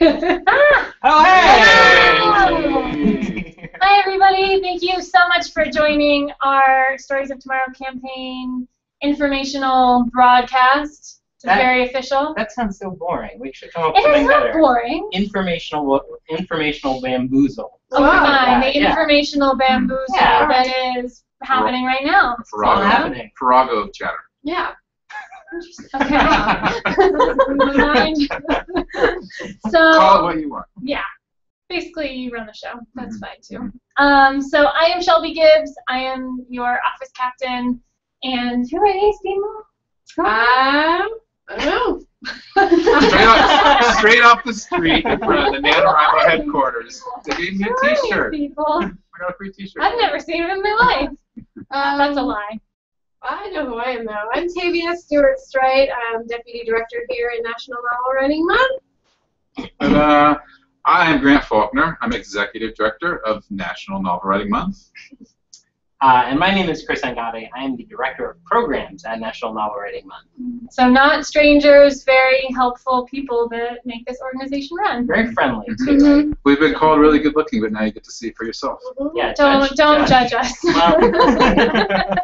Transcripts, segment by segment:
Oh, hey! Hi, everybody. Thank you so much for joining our Stories of Tomorrow campaign informational broadcast. It's very official. That sounds so boring. We should come up with something better. It is not boring. Informational bamboozle. Oh, fine. The informational bamboozle that is happening right now. Farrago of chatter. Yeah. Okay. So, call it what you want. Yeah. Basically, you run the show. That's fine, too. So I am Shelby Gibbs. I am your office captain. And who are these people? I don't know. Straight off the street in front of the NaNoWriMo headquarters. They gave me a t-shirt. I got a free t-shirt. I've never seen them in my life. That's a lie. I know who I am, though. I'm Tavia Stewart-Strite. I'm Deputy Director here at National NaNoWriMo Month. And I am Grant Faulkner. I'm Executive Director of National Novel Writing Month. And my name is Chris Angade. I am the Director of Programs at National Novel Writing Month. So not strangers, very helpful people that make this organization run. Very friendly, too. We've been called really good looking, but now you get to see it for yourself. Yeah, don't judge us. Well.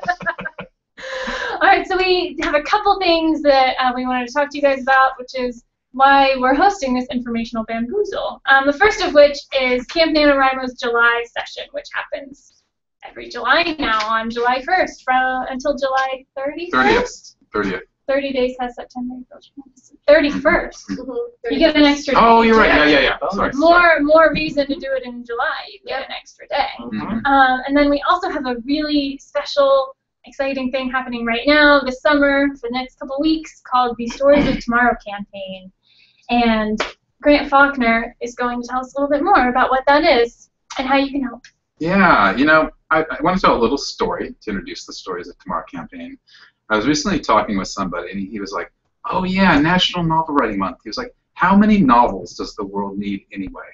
All right, so we have a couple things that we wanted to talk to you guys about, which is why we're hosting this informational bamboozle. The first of which is Camp NaNoWriMo's July session, which happens every July now on July 1st until July 31st. 30th. 30 days has September. 31st. You get an extra day. Oh, you're right. Yeah. Sorry. More reason to do it in July. You get an extra day. And then we also have a really special, exciting thing happening right now this summer for the next couple weeks called the Stories of Tomorrow campaign. And Grant Faulkner is going to tell us a little bit more about what that is and how you can help. Yeah, you know, I want to tell a little story to introduce the Stories of Tomorrow campaign. I was recently talking with somebody, and he was like, oh yeah, National Novel Writing Month. He was like, how many novels does the world need anyway?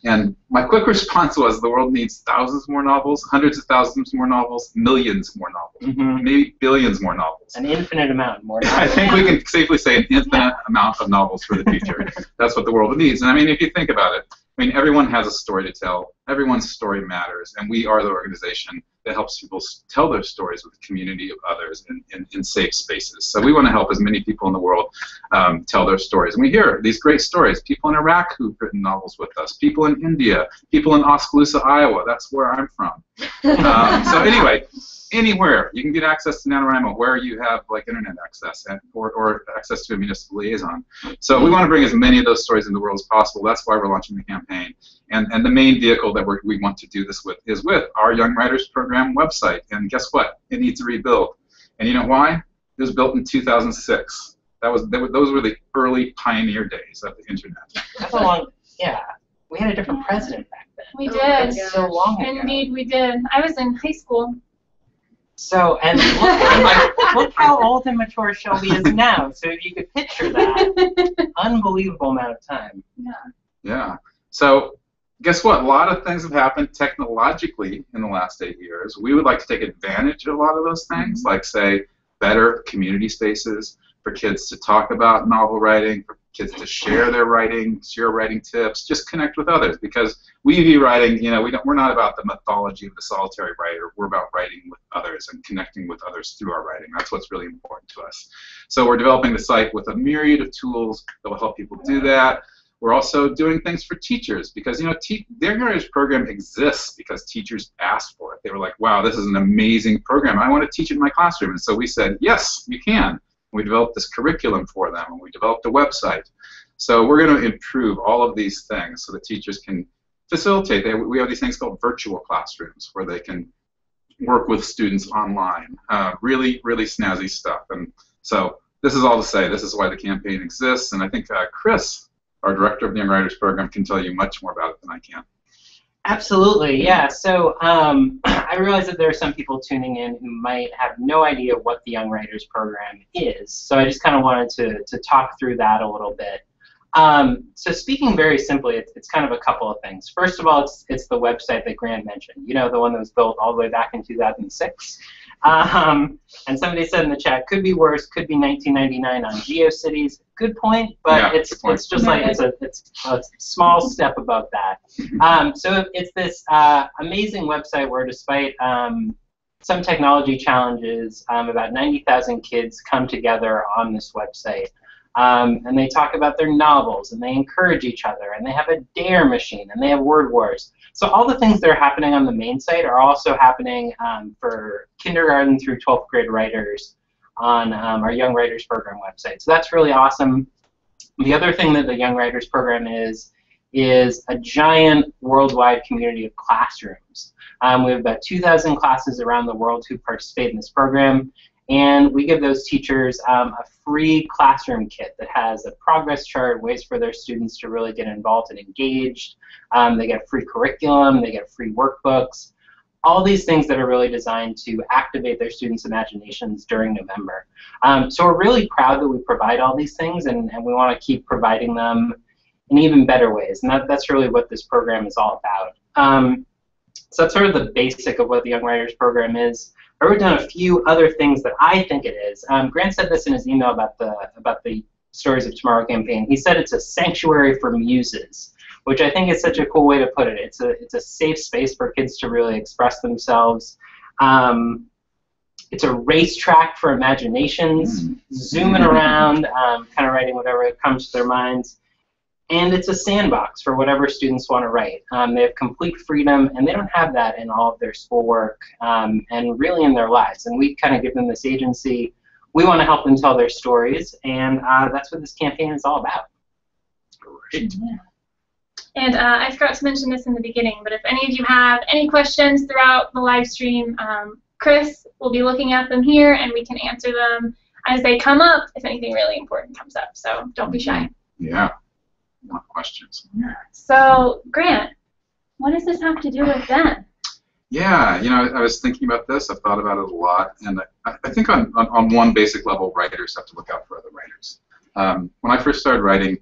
And my quick response was, the world needs thousands more novels, hundreds of thousands more novels, millions more novels, maybe billions more novels. An infinite amount more novels. I think we can safely say an infinite amount of novels for the future. That's what the world needs. And I mean, if you think about it, I mean, everyone has a story to tell. Everyone's story matters, and we are the organization that helps people tell their stories with a community of others in safe spaces. So we want to help as many people in the world tell their stories. And we hear these great stories. People in Iraq who've written novels with us. People in India. People in Oskaloosa, Iowa. That's where I'm from. So anyway, anywhere you can get access to NaNoWriMo where you have like internet access or access to a municipal liaison. So we want to bring as many of those stories in the world as possible. That's why we're launching the campaign. And the main vehicle that we want to do this with is with our Young Writers Program website. And guess what? It needs a rebuild. And you know why? It was built in 2006. Those were the early pioneer days of the internet. That's a long, yeah. We had a different president back then. We did. That's so long ago. Indeed, we did. I was in high school. So, and look how old and mature Shelby is now. So if you could picture that, unbelievable amount of time. Yeah. So guess what? A lot of things have happened technologically in the last 8 years. We would like to take advantage of a lot of those things, like, say, better community spaces for kids to talk about novel writing, for kids to share their writing, share writing tips, just connect with others. Because we view writing, you know, we're not about the mythology of the solitary writer. We're about writing with others and connecting with others through our writing. That's what's really important to us. So we're developing the site with a myriad of tools that will help people do that. We're also doing things for teachers because, you know, the Young Writers Program exists because teachers asked for it. They were like, wow, this is an amazing program. I want to teach it in my classroom. And so we said, yes, you can. We developed this curriculum for them, and we developed a website. So we're going to improve all of these things so that teachers can facilitate. We have these things called virtual classrooms where they can work with students online. Really, really snazzy stuff. And so this is all to say, this is why the campaign exists. And I think Chris, our director of the Young Writers Program, can tell you much more about it than I can. Absolutely, yeah. So I realize that there are some people tuning in who might have no idea what the Young Writers Program is. So I just kind of wanted to talk through that a little bit. So speaking very simply, it's kind of a couple of things. First of all, it's the website that Grant mentioned. You know, the one that was built all the way back in 2006. And somebody said in the chat, could be worse, could be 1999 on GeoCities. Good point, but Yeah, it's just like it's a small step above that. So it's this amazing website where, despite some technology challenges, about 90,000 kids come together on this website. And they talk about their novels, and they encourage each other, and they have a dare machine, and they have word wars. So all the things that are happening on the main site are also happening for kindergarten through 12th grade writers on our Young Writers Program website. So that's really awesome. The other thing that the Young Writers Program is a giant worldwide community of classrooms. We have about 2,000 classes around the world who participate in this program. And we give those teachers a free classroom kit that has a progress chart, ways for their students to really get involved and engaged. They get free curriculum, they get free workbooks, all these things that are really designed to activate their students' imaginations during November. So we're really proud that we provide all these things, and we want to keep providing them in even better ways. And that's really what this program is all about. So that's sort of the basic of what the Young Writers Program is. I wrote down a few other things that I think it is. Grant said this in his email about the Stories of Tomorrow campaign. He said it's a sanctuary for muses, which I think is such a cool way to put it. It's a safe space for kids to really express themselves. It's a racetrack for imaginations, zooming around, kind of writing whatever comes to their minds. And it's a sandbox for whatever students want to write. They have complete freedom, and they don't have that in all of their schoolwork and really in their lives. And we kind of give them this agency. We want to help them tell their stories, and that's what this campaign is all about. Great. Yeah. And I forgot to mention this in the beginning, but if any of you have any questions throughout the live stream, Chris will be looking at them here, and we can answer them as they come up if anything really important comes up. So don't be shy. Yeah. More questions. So, Grant, what does this have to do with Ben? Yeah, you know, I was thinking about this. I've thought about it a lot, and I think on one basic level, writers have to look out for other writers. When I first started writing,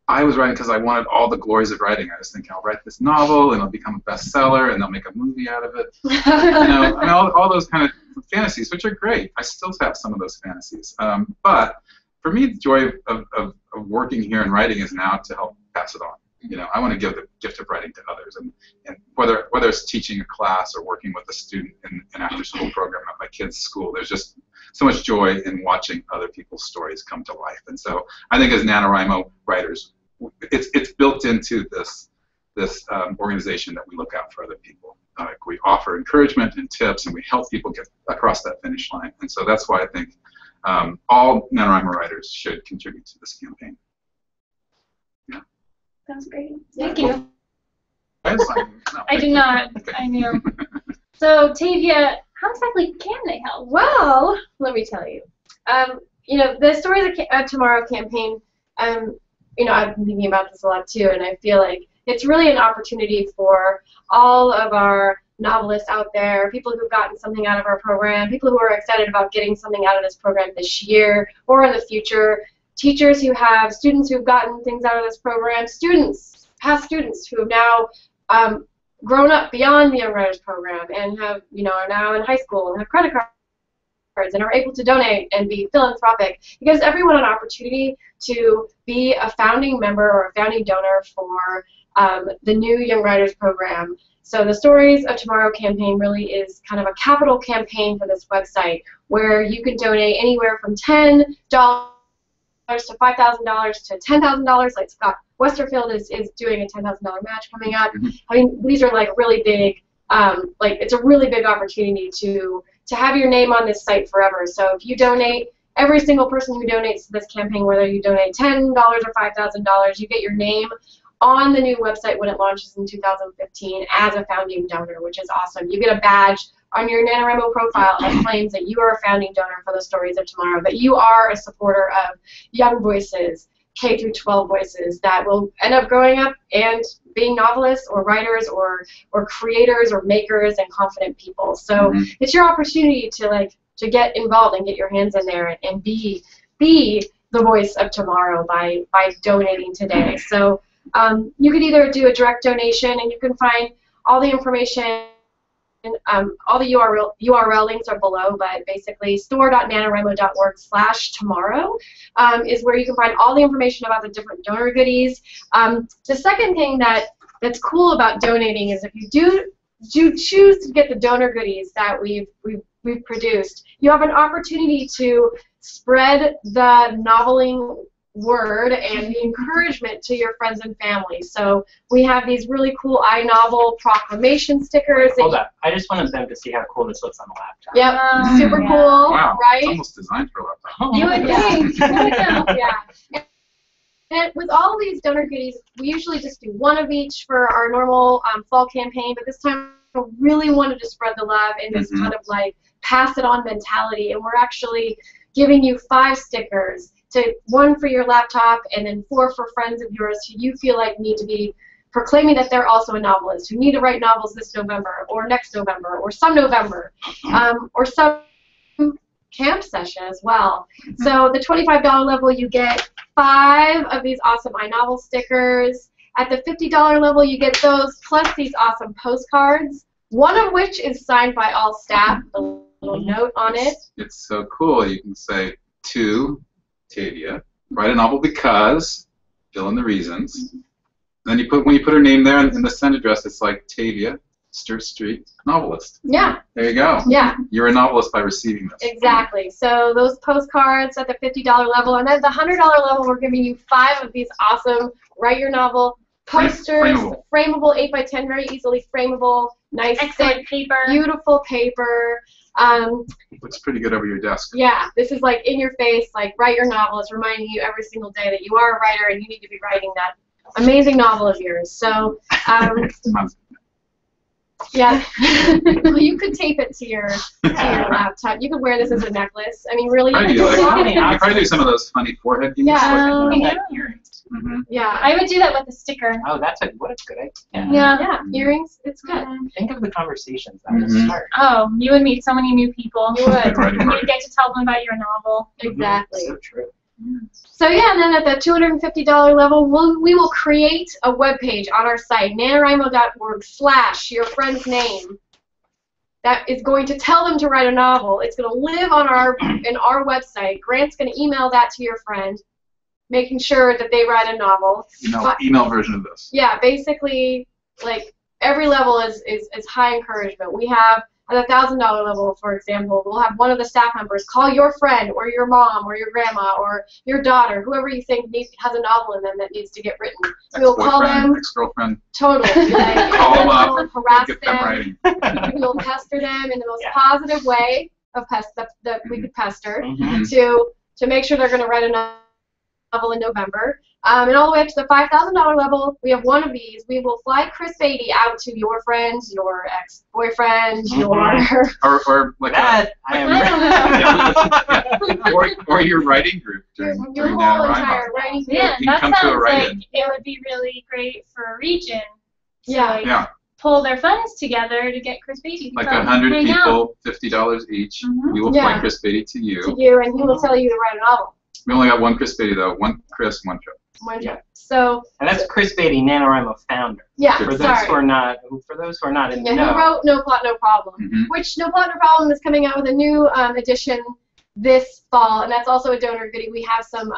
I was writing because I wanted all the glories of writing. I was thinking, I'll write this novel, and it'll become a bestseller, and they'll make a movie out of it. You know, I mean, all those kind of fantasies, which are great. I still have some of those fantasies. But for me, the joy of working here and writing is now to help pass it on. You know, I want to give the gift of writing to others, and whether it's teaching a class or working with a student in an after-school program at my kids' school, there's just so much joy in watching other people's stories come to life. And so I think as NaNoWriMo writers, it's built into this organization that we look out for other people. We offer encouragement and tips, and we help people get across that finish line. And so that's why I think all NaNoWriMo writers should contribute to this campaign. Yeah. Sounds great. Thank you. No, I do not. Okay. I knew. So, Tavia, how exactly can they help? Well, let me tell you. You know, the Stories of Tomorrow campaign, you know, I've been thinking about this a lot too, and I feel like it's really an opportunity for all of our novelists out there, people who've gotten something out of our program, people who are excited about getting something out of this program this year or in the future, teachers who have students who've gotten things out of this program, students, past students who have now grown up beyond the Young Writers Program and have, you know, are now in high school and have credit cards and are able to donate and be philanthropic. It gives everyone an opportunity to be a founding member or a founding donor for the new Young Writers Program. So the Stories of Tomorrow campaign really is kind of a capital campaign for this website where you can donate anywhere from $10 to $5,000 to $10,000. Like Scott Westerfield is doing a $10,000 match coming up. I mean, these are like really big, like it's a really big opportunity to have your name on this site forever. So if you donate, every single person who donates to this campaign, whether you donate $10 or $5,000, you get your name on the new website when it launches in 2015 as a founding donor, which is awesome. You get a badge on your NaNoWriMo profile that claims that you are a founding donor for the Stories of Tomorrow, that you are a supporter of young voices, K through 12 voices that will end up growing up and being novelists or writers or creators or makers and confident people. So it's your opportunity to get involved and get your hands in there and be the voice of tomorrow by donating today. So you could either do a direct donation, and you can find all the information all the URL links are below, but basically store.nanowrimo.org/tomorrow is where you can find all the information about the different donor goodies. The second thing that's cool about donating is if you do choose to get the donor goodies that we've produced, you have an opportunity to spread the noveling word and the encouragement to your friends and family. So we have these really cool iNovel proclamation stickers. Hold up. I just wanted them to see how cool this looks on the laptop. Yep, super cool, Wow, right? it's almost designed for a laptop. You would think. Yeah. And with all these donor goodies, we usually just do one of each for our normal fall campaign, but this time we really wanted to spread the love in this kind of like pass it on mentality, and we're actually giving you 5 stickers. 1 for your laptop, and then 4 for friends of yours who you feel like need to be proclaiming that they're also a novelist, who need to write novels this November, or next November, or some November, or some camp session as well. So the $25 level, you get 5 of these awesome iNovel stickers. At the $50 level, you get those, plus these awesome postcards, one of which is signed by all staff, a little note on it. It's so cool. You can say, to Tavia, write a novel because, fill in the reasons. Then when you put her name there in the send address, it's like Tavia, Sturt Street, novelist. Yeah. There you go. Yeah. You're a novelist by receiving this. Exactly. So those postcards at the $50 level, and then the $100 level, we're giving you 5 of these awesome write your novel posters, frameable 8x10, very easily frameable, nice, excellent thick, paper, beautiful paper. Looks pretty good over your desk. Yeah, this is like in your face, like write your novel. It's reminding you every single day that you are a writer and you need to be writing that amazing novel of yours. So, yeah, well, you could tape it to your laptop. You could wear this as a necklace. I mean, really. You probably do some of those funny forehead things. Yeah. I would do that with a sticker. Oh, what a good idea. Yeah, earrings. It's good. Think of the conversations that would start. Oh, you would meet so many new people. You would. You'd get to tell them about your novel. Exactly. So true. So yeah, and then at the $250 level, we will create a web page on our site, nanowrimo.org/your friend's name. That is going to tell them to write a novel. It's going to live on in our website. Grant's going to email that to your friend, making sure that they write a novel. Email version of this. Yeah, basically, like every level is high encouragement. We have at the $1,000 level, for example, we'll have one of the staff members call your friend or your mom or your grandma or your daughter, whoever you think has a novel in them that needs to get written. We'll call them. Ex-girlfriend. Totally. Like, call them up. Harass get them writing. We'll pester them in the most positive way that we could pester to make sure they're going to write a novel in November. And all the way up to the $5,000 level, we have one of these. We will fly Chris Beatty out to your friends, your ex-boyfriend, your... Or like that. Or your writing group your during whole entire writing group. Yeah, that sounds like it would be really great for a region to pull their funds together to get Chris Beatty to like come 100 hang people, out. $50 each. We will fly Chris Beatty to you. To you, and he will tell you to write a novel. We only got one Chris Beatty though. One Chris, one Joe. One Joe. So. And that's Chris Beatty, NaNoWriMo founder. Yeah. For those who are not in the know. He wrote No Plot, No Problem, which No Plot, No Problem is coming out with a new edition this fall, and that's also a donor goodie. We have some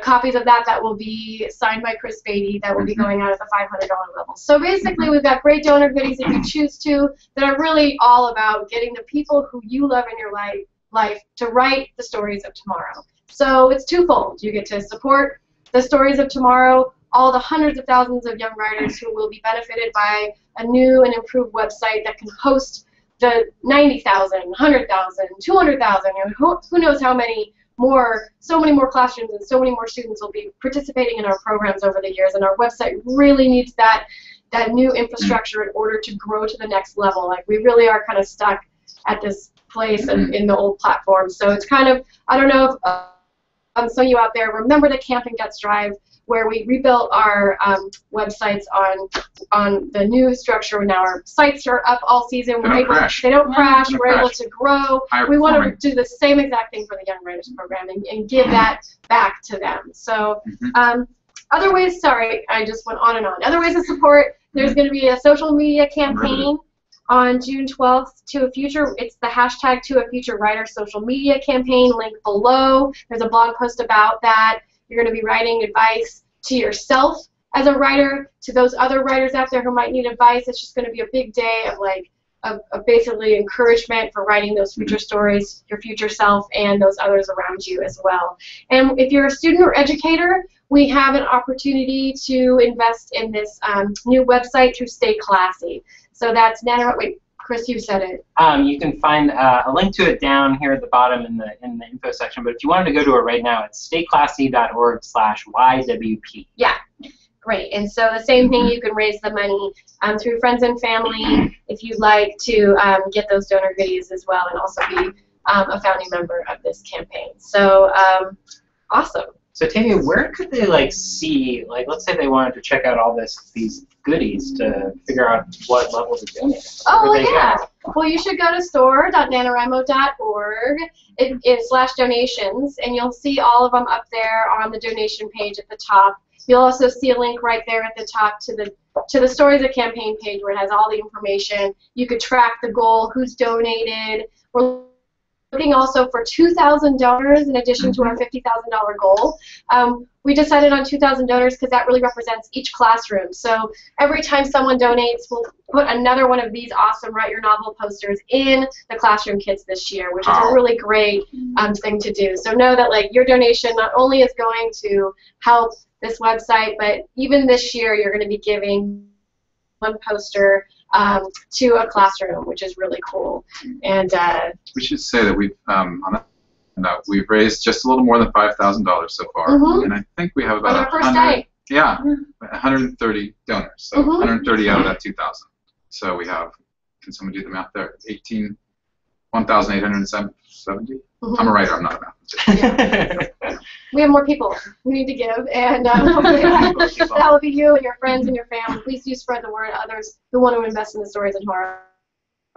copies of that will be signed by Chris Beatty that will be going out at the $500 level. So basically, we've got great donor goodies if you choose to that are really all about getting the people who you love in your life to write the stories of tomorrow. So it's twofold. You get to support the stories of tomorrow, all the hundreds of thousands of young writers who will be benefited by a new and improved website that can host the 90,000, 100,000, 200,000, who knows how many more, so many more classrooms and so many more students will be participating in our programs over the years, and our website really needs that new infrastructure in order to grow to the next level. Like, we really are kind of stuck at this place in the old platform. So it's kind of, I don't know if some of you out there remember the Camp and Guts Drive, where we rebuilt our websites on the new structure. Now our sites are up all season. They don't crash. We're able to grow. We want to do the same exact thing for the Young Writers Program and give that back to them. So other ways, sorry, I just went on and on. Other ways of support, there's going to be a social media campaign on June 12th to a future. It's the hashtag To a Future Writer social media campaign. Link below. There's a blog post about that. You're going to be writing advice to yourself as a writer, to those other writers out there who might need advice. It's just going to be a big day of like of basically encouragement for writing those future stories, your future self, and those others around you as well. And if you're a student or educator, we have an opportunity to invest in this new website through Stay Classy. So that's NaNoWriMo. Wait, Chris, you said it. You can find a link to it down here at the bottom in the info section. But if you wanted to go to it right now, it's stayclassy.org/YWP. Yeah. Great, and so the same thing, you can raise the money through friends and family if you'd like to get those donor goodies as well, and also be a founding member of this campaign. So awesome. So Tavia, where could they like see, like let's say they wanted to check out all these goodies to figure out what level to donate? Oh yeah. Well, you should go to store.nanowrimo.org /donations, and you'll see all of them up there on the donation page at the top. You'll also see a link right there at the top to the Stories of Campaign page where it has all the information. You could track the goal, who's donated. We're looking also for 2,000 donors in addition to our $50,000 goal. We decided on 2,000 donors because that really represents each classroom. So every time someone donates, we'll put another one of these awesome Write Your Novel posters in the classroom kits this year, which is a really great thing to do. So know that like your donation not only is going to help this website, but even this year you're going to be giving one poster to a classroom, which is really cool. And we should say that we've on that note, we've raised just a little more than $5,000 so far, and I think we have about on our first day. Yeah, 130 donors, so 130 out of that 2,000. So we have, can someone do the math there? 1,870. I'm a writer. I'm not a mathematician. We have more people we need to give, and hopefully that will be you and your friends and your family. Please do spread the word to others who want to invest in the stories of tomorrow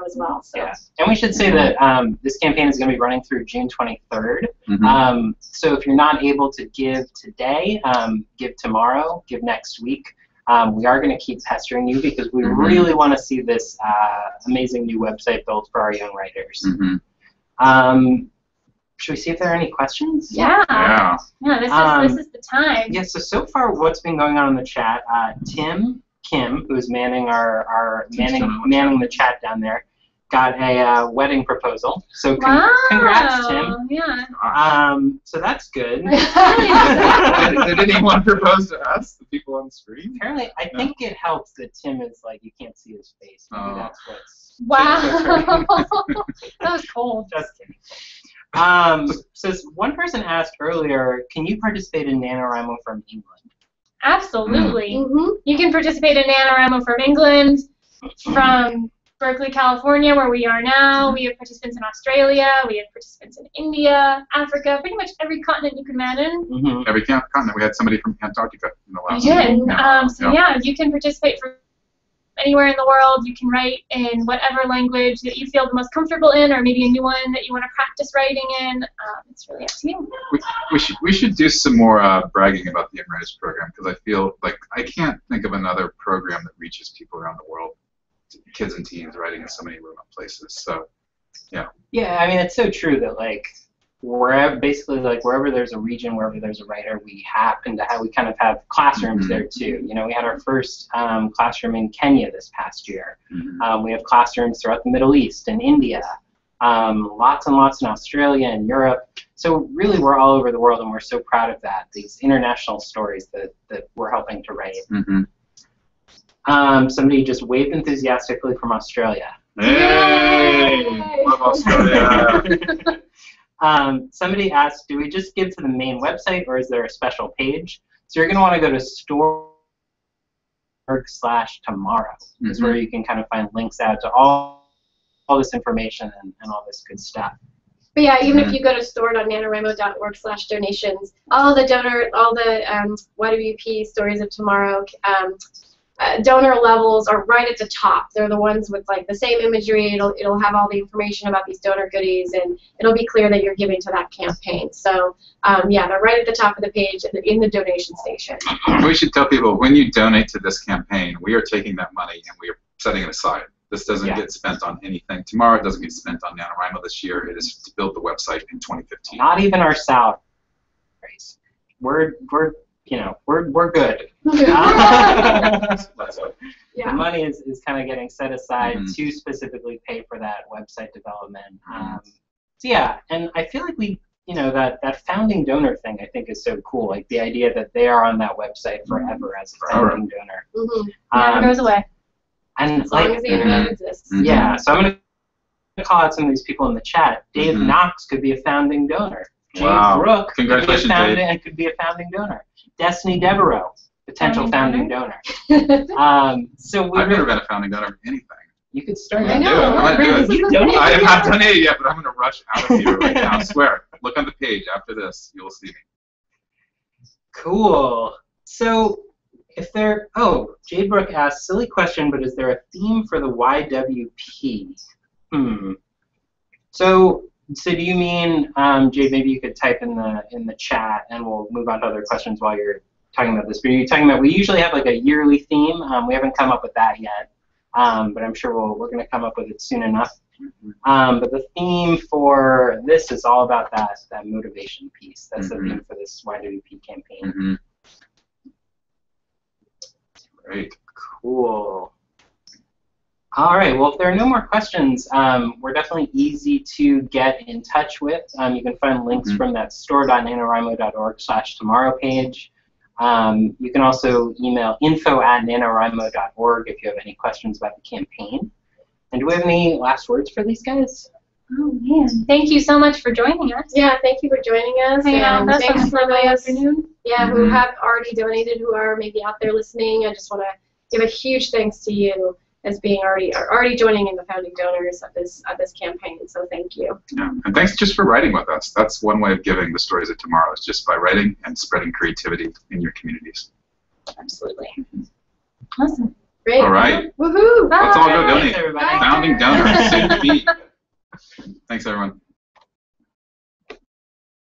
as well. So. Yeah, and we should say that this campaign is going to be running through June 23rd. So if you're not able to give today, give tomorrow, give next week. We are going to keep pestering you because we really want to see this amazing new website built for our young writers. Should we see if there are any questions? Yeah. This is the time. Yeah, so far what's been going on in the chat, Kim, who's manning manning the chat down there, got a wedding proposal. So congrats, Tim. Yeah. So that's good. Did anyone propose to us, the people on the screen? Apparently, I think it helps that Tim is like, you can't see his face. Maybe that's what's... Wow. That was cold. Just kidding. So one person asked earlier, can you participate in NaNoWriMo from England? Absolutely. You can participate in NaNoWriMo from England, from Berkeley, California, where we are now. We have participants in Australia. We have participants in India, Africa, pretty much every continent you can imagine. Every continent. We had somebody from Antarctica in the last one. Yeah, you can participate from anywhere in the world. You can write in whatever language that you feel the most comfortable in, or maybe a new one that you want to practice writing in. It's really up to you. We should do some more bragging about the Writers program, because I feel like I can't think of another program that reaches people around the world, kids and teens writing in so many remote places. So, yeah. Yeah, I mean, it's so true that like wherever there's a region, wherever there's a writer, we kind of have classrooms there too. You know, we had our first classroom in Kenya this past year. We have classrooms throughout the Middle East and India, lots and lots in Australia and Europe. So really, we're all over the world, and we're so proud of that. These international stories that we're helping to write. Somebody just waved enthusiastically from Australia. Hey! Love Australia! Somebody asked, do we just give to the main website, or is there a special page? So you're going to want to go to store.org/tomorrow. Is where you can kind of find links out to all this information and all this good stuff. But yeah, even if you go to store.nanowrimo.org/donations, all the YWP Stories of Tomorrow donor levels are right at the top. They're the ones with like the same imagery. It'll have all the information about these donor goodies, and it'll be clear that you're giving to that campaign. So yeah, they're right at the top of the page in the donation station. We should tell people, when you donate to this campaign, we are taking that money and we are setting it aside. This doesn't Yeah. get spent on anything tomorrow. It doesn't get spent on NaNoWriMo this year. It is to build the website in 2015. Not even our salaries. We're good. That's it. Yeah. The money is kind of getting set aside Mhm. to specifically pay for that website development. So yeah, and I feel like that founding donor thing I think is so cool. Like the idea that they are on that website forever as a founding donor. Never goes away. And As long like, as the internet exists. Mhm. yeah, so I'm gonna call out some of these people in the chat. Dave Mhm. Knox could be a founding donor. Jay Wow. Brooke Congratulations, could be a founding donor. Destiny Devereaux, potential founding donor. So I've never been a founding donor of anything. you could start. I know. I'm gonna do it. You donate. I have not done it yet, but I'm going to rush out of here right now. I swear. Look on the page after this. You'll see me. Cool. So if there, Jade Brooke asked, silly question, but is there a theme for the YWP? So do you mean, Jade, maybe you could type in the chat and we'll move on to other questions while you're talking about this. But you're talking about, we usually have like a yearly theme. We haven't come up with that yet, but I'm sure we're going to come up with it soon enough. But the theme for this is all about that motivation piece. That's the theme for this YWP campaign. Great. Cool. All right. Well, if there are no more questions, we're definitely easy to get in touch with. You can find links from that store.nanowrimo.org/tomorrow page. You can also email info@nanowrimo.org if you have any questions about the campaign. And do we have any last words for these guys? Oh man, thank you so much for joining us. Yeah, thank you for joining us. Hanging out And with us on thanks a for Friday those afternoon. who have already donated, who are maybe out there listening. I just want to give a huge thanks to you as being already joining in the founding donors of this campaign. So thank you. Yeah. And thanks just for writing with us. That's one way of giving the stories of tomorrow, is just by writing and spreading creativity in your communities. Absolutely. Awesome. Great. All right. Woohoo! Let's all go Thanks, donate. everybody. Founding donors soon to be. Thanks, everyone.